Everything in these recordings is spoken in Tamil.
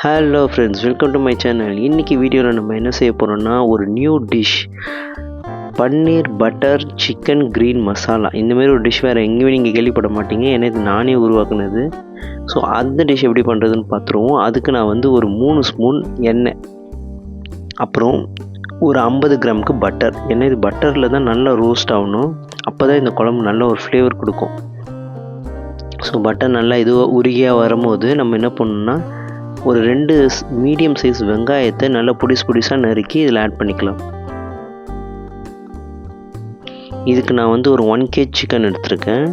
Hello friends, welcome to my channel. இன்றைக்கி வீடியோவில் நம்ம என்ன செய்ய போகிறோம்னா, ஒரு நியூ டிஷ் பன்னீர் பட்டர் சிக்கன் க்ரீன் மசாலா. இந்தமாரி ஒரு டிஷ் வேறு எங்கேயுமே நீங்கள் கேள்விப்பட மாட்டீங்க. ஏன்னா இது நானே உருவாக்குனது. ஸோ அந்த டிஷ் எப்படி பண்ணுறதுன்னு பார்த்துருவோம். அதுக்கு நான் வந்து ஒரு 3 ஸ்பூன் எண்ணெய், அப்புறம் ஒரு 50 கிராமுக்கு பட்டர். ஏன்னா இது பட்டரில் தான் நல்லா ரோஸ்ட் ஆகணும். அப்போ தான் இந்த குழம்பு நல்ல ஒரு ஃப்ளேவர் கொடுக்கும். ஸோ பட்டர் நல்லா இதுவாக உருகியாக வரும்போது நம்ம என்ன பண்ணணும்னா, ஒரு 2 மீடியம் சைஸ் வெங்காயத்தை நல்லா பொடிசாக நறுக்கி இதில் ஆட் பண்ணிக்கலாம். இதுக்கு நான் வந்து ஒரு 1 kg சிக்கன் எடுத்திருக்கேன்.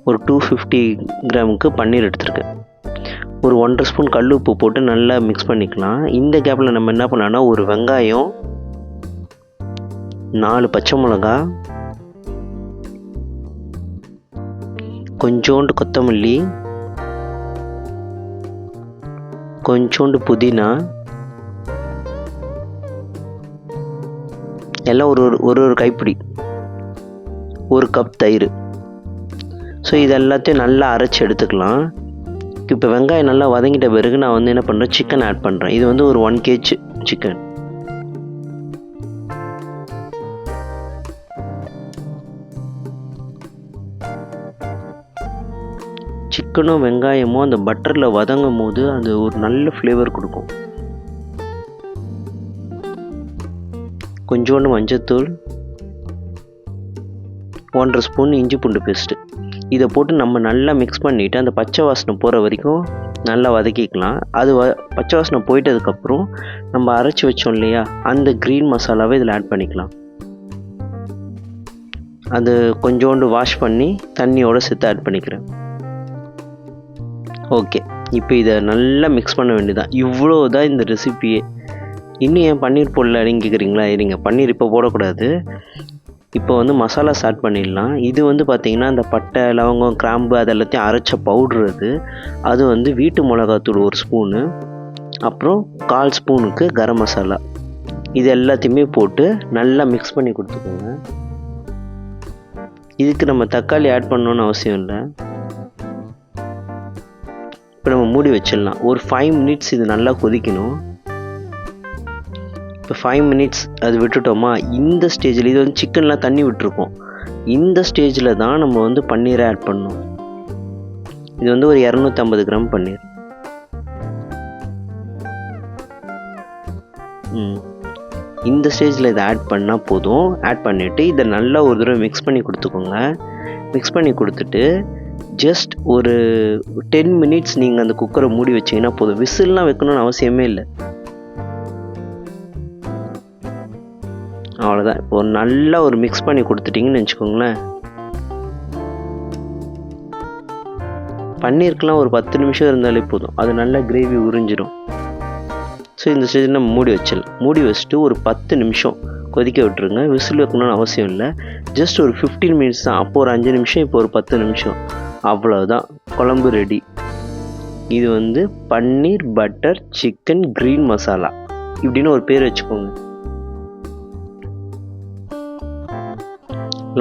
ஒரு 250 கிராமுக்கு பன்னீர் எடுத்திருக்கேன். ஒரு 1.5 ஸ்பூன் கல் உப்பு போட்டு நல்லா மிக்ஸ் பண்ணிக்கலாம். இந்த கேப்பில் நம்ம என்ன பண்ணலாம்னா, ஒரு வெங்காயம், 4 பச்சை மிளகா, கொஞ்சோண்டு கொத்தமல்லி, கொஞ்சோண்டு புதினா, எல்லாம் ஒரு கைப்பிடி, 1 கப் தயிர். ஸோ இது எல்லாத்தையும் நல்லா அரைச்சி எடுத்துக்கலாம். இப்போ வெங்காயம் நல்லா வதங்கிட்ட பிறகு நான் வந்து என்ன பண்ணுறேன், சிக்கன் ஆட் பண்ணுறேன். இது வந்து ஒரு 1 kg சிக்கன். சிக்கனும் வெங்காயமும் அந்த பட்டரில் வதங்கும் போது அது ஒரு நல்ல ஃப்ளேவர் கொடுக்கும். கொஞ்சோண்டு மஞ்சத்தூள், 1.5 ஸ்பூன் இஞ்சி பூண்டு பேஸ்ட்டு. இதை போட்டு நம்ம நல்லா மிக்ஸ் பண்ணிவிட்டு அந்த பச்சை வாசனை போகிற வரைக்கும் நல்லா வதக்கிக்கலாம். அது பச்சை வாசனை போயிட்டதுக்கப்புறம் நம்ம அரைச்சி வச்சோம் இல்லையா, அந்த க்ரீன் மசாலாவை இதில் ஆட் பண்ணிக்கலாம். அது கொஞ்சோண்டு வாஷ் பண்ணி தண்ணியோடு சேர்த்து ஆட் பண்ணிக்கிறேன். ஓகே, இப்போ இதை நல்லா மிக்ஸ் பண்ண வேண்டியதான். இவ்வளோ தான் இந்த ரெசிபியே. இன்னும் ஏன் பன்னீர் போடல அப்படின்னு கேட்குறீங்களா? நீங்கள் பன்னீர் இப்போ போடக்கூடாது. இப்போ வந்து மசாலா ஸ்டார்ட் பண்ணிடலாம். இது வந்து பார்த்திங்கன்னா அந்த பட்டை, லவங்கம், கிராம்பு அது எல்லாத்தையும் அரைச்ச பவுட்ரு. அது வந்து வீட்டு மிளகாத்தூள் 1 ஸ்பூனு, அப்புறம் 1/4 ஸ்பூனுக்கு கரம் மசாலா. இது எல்லாத்தையுமே போட்டு நல்லா மிக்ஸ் பண்ணி கொடுத்துக்கோங்க. இதுக்கு நம்ம தக்காளி ஆட் பண்ணணுன்னு அவசியம் இல்லை. இப்போ நம்ம மூடி வச்சிடலாம். ஒரு 5 மினிட்ஸ் இது நல்லா கொதிக்கணும். இப்போ 5 மினிட்ஸ் அது விட்டுட்டோமா, இந்த ஸ்டேஜில் இது வந்து சிக்கன்லாம் தண்ணி விட்டுருக்கோம். இந்த ஸ்டேஜில் தான் நம்ம வந்து பன்னீரை ஆட் பண்ணணும். இது வந்து ஒரு 250 கிராம் பன்னீர். இந்த ஸ்டேஜில் இதை ஆட் பண்ணால் போதும். ஆட் பண்ணிவிட்டு இதை நல்லா ஒரு தடவை மிக்ஸ் பண்ணி கொடுத்துக்கோங்க. மிக்ஸ் பண்ணி கொடுத்துட்டு ஜஸ்ட் ஒரு 10 மினிட்ஸ் நீங்கள் அந்த குக்கரை மூடி வச்சிங்கன்னா போதும். விசில்லாம் வைக்கணும்னு அவசியமே இல்லை. அவ்வளோதான். இப்போ நல்லா ஒரு மிக்ஸ் பண்ணி கொடுத்துட்டிங்கன்னு வச்சுக்கோங்களேன். பன்னீருக்கெலாம் ஒரு 10 நிமிஷம் இருந்தாலே போதும். அது நல்லா கிரேவி உறிஞ்சிடும். ஸோ இந்த ஸ்டேஜில் நம்ம மூடி வச்சிடலாம். மூடி வச்சுட்டு ஒரு 10 நிமிஷம் கொதிக்க விட்டுருங்க. விசில் வைக்கணும்னு அவசியம் இல்லை. ஜஸ்ட் ஒரு 15 மினிட்ஸ் தான். அப்போ ஒரு 5 நிமிஷம், இப்போ ஒரு 10 நிமிஷம். அவ்வளோதான், குழம்பு ரெடி. இது வந்து பன்னீர் பட்டர் சிக்கன் க்ரீன் மசாலா இப்படின்னு ஒரு பேர் வச்சுக்கோங்க.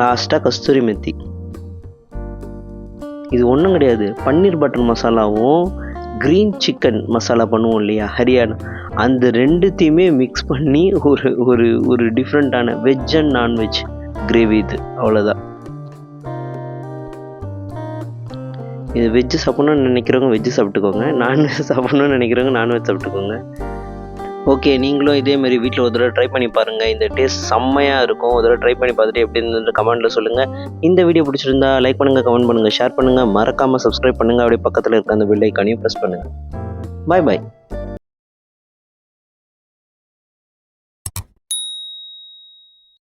லாஸ்ட்டாக கஸ்தூரி மெத்தி. இது ஒன்றும் கிடையாது. பன்னீர் பட்டர் மசாலாவும் க்ரீன் சிக்கன் மசாலா பண்ணுவோம் இல்லையா, ஹரியானா, அந்த 2த்தையுமே மிக்ஸ் பண்ணி ஒரு டிஃப்ரெண்ட்டான வெஜ் அண்ட் நான்வெஜ் கிரேவி இது. அவ்வளோதான். இது வெஜ்ஜு சாப்பிட்ணுன்னு நினைக்கிறவங்க வெஜ்ஜு சாப்பிட்டுக்கோங்க, நான்வெஜ் சாப்பிட்ணுன்னு நினைக்கிறவங்க நான்வெஜ் சாப்பிட்டுக்கோங்க. ஓகே, நீங்களும் இதேமாதிரி வீட்டில் ஒரு தடவை ட்ரை பண்ணி பாருங்கள். இந்த டேஸ்ட் செம்மையாக இருக்கும். ஒரு தடவை ட்ரை பண்ணி பார்த்துட்டு எப்படி இருந்தது கமெண்ட்டில் சொல்லுங்கள். இந்த வீடியோ பிடிச்சிருந்தா லைக் பண்ணுங்கள், கமெண்ட் பண்ணுங்கள், ஷேர் பண்ணுங்கள், மறக்காமல் சப்ஸ்கிரைப் பண்ணுங்கள். அப்படியே பக்கத்தில் இருக்க அந்த பெல் ஐக்கானையும் ப்ரெஸ் பண்ணுங்கள். பாய் பாய்.